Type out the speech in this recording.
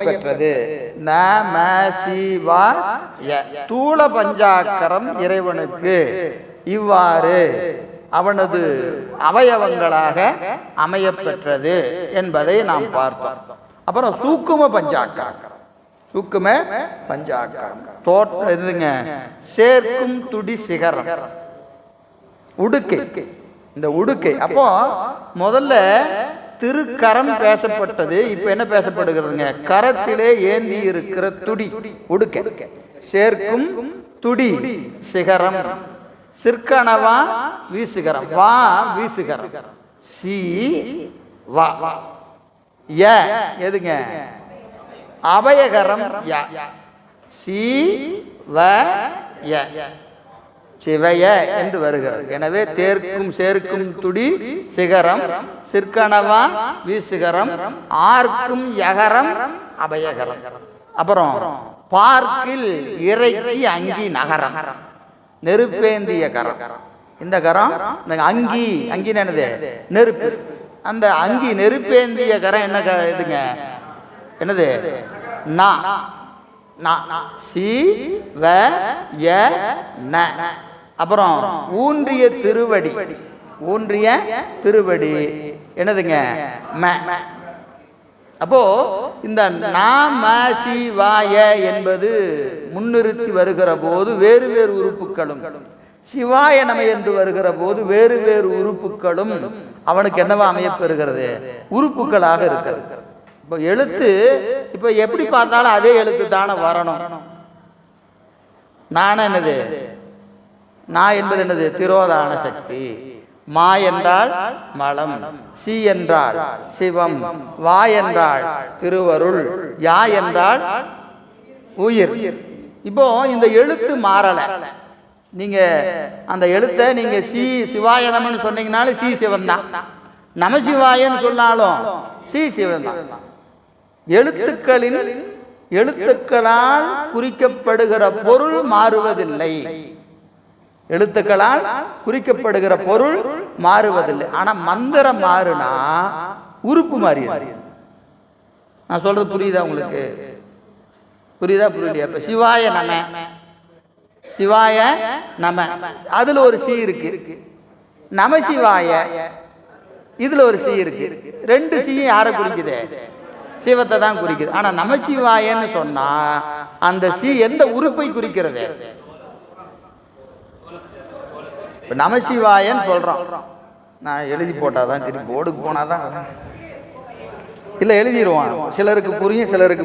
பெற்றது. ந ம சி வ ய தூள பஞ்சாக்கரம் இறைவனுக்கு இவ்வாறு அவனது அவயவங்களாக அமைய பெற்றது என்பதை நாம் பார்த்தோம். அப்புறம் சூக்கும பஞ்சாக்கரம், சூக்கும பஞ்சாக்கரம் தோற்றம் எதுங்க? சேர்க்கும் துடி சிகரம், உடுக்கை. இந்த உடுக்கை அப்போ முதல்ல திருக்கரம் பேசப்பட்டது. இப்ப என்ன பேசப்படுகிறதுங்க? கரத்திலே ஏந்தி இருக்கிற துடி உடுக்கை. சேர்க்கும் துடி சிகரம், சிற்கணவா வீசுகரம், வா வீசுகரம், சி வா ய எதுங்க? அபயகரம் ய, சி வ ய சிவய என்று வருகிறது. எனவே தேர்க்கும் சேர்க்கும் துடி சிகரம், சிற்கணவா வீசுகரம், ஆர்க்கும் யகரம் அபயகரம். அப்புறம் பார்க்கில் இறைக்கு அங்கி நகரம், நெருப்பேந்திய கரம். இந்த கரம் அங்கி, அங்கின்னு என்னது? நெருப்பு. அந்த அங்கி நெருப்பேந்திய கரம் என்ன இதுங்க? என்னது? நா சி வ ய ந. அப்புறம் ஊன்றிய திருவடி, ஊன்றிய திருவடி என்னதுங்க? ம. அப்போ இந்த நாம சிவாய என்பது முன்னிறுத்தி வருகிற போது வேறு வேறு உறுப்புகளும், சிவாய நம என்று வருகிற போது வேறு வேறு உறுப்புகளும் அவனுக்கு என்னவா அமையப்பெறுகிறது? உறுப்புகளாக இருக்கிறது. இப்போ எழுத்து இப்போ எப்படி பார்த்தாலும் அதே எழுத்து தானே வரணும். நான் என்னது? நான் என்பது என்னது? திரோதான சக்தி. மா என்றால் மலம், சி என்றால் சிவம், வா என்றால் திருவருள், யா என்றால் உயிர். இப்போ இந்த எழுத்து மாறல. நீங்க அந்த எழுத்தை நீங்க சி சிவாயனம்னு சொன்னீங்கனாலும் சி சிவன் தான், நமசிவாயன்னு சொன்னாலும் சி சிவன் தான். எழுத்துக்களின் எழுத்துக்களால் குறிக்கப்படுகிற பொருள் மாறுவதில்லை. எழுத்துக்களால் குறிக்கப்படுகிற பொருள் மாறுவதில்லை. ஆனா மந்திரம் மாறுனா உறுப்பு மாறியது. நான் சொல்றது புரியுதா உங்களுக்கு? புரியுதா புரியலையா? இப்ப சிவாய நம, சிவாய நம, அதுல ஒரு சி இருக்கு. நமசிவாய இதுல ஒரு சி இருக்கு. ரெண்டு சி யாரை குறிக்குது? சிவத்தை தான் குறிக்குது. ஆனா நமசிவாயன்னு சொன்னா அந்த சி எந்த உறுப்பை குறிக்கிறது? நமசிவாயன்னு சொல்றோம். நான் எழுதி போட்டாதான், திருப்பி போர்டுக்கு போனாதான். இல்ல எழுதிடுவான். சிலருக்கு புரியும், சிலருக்கு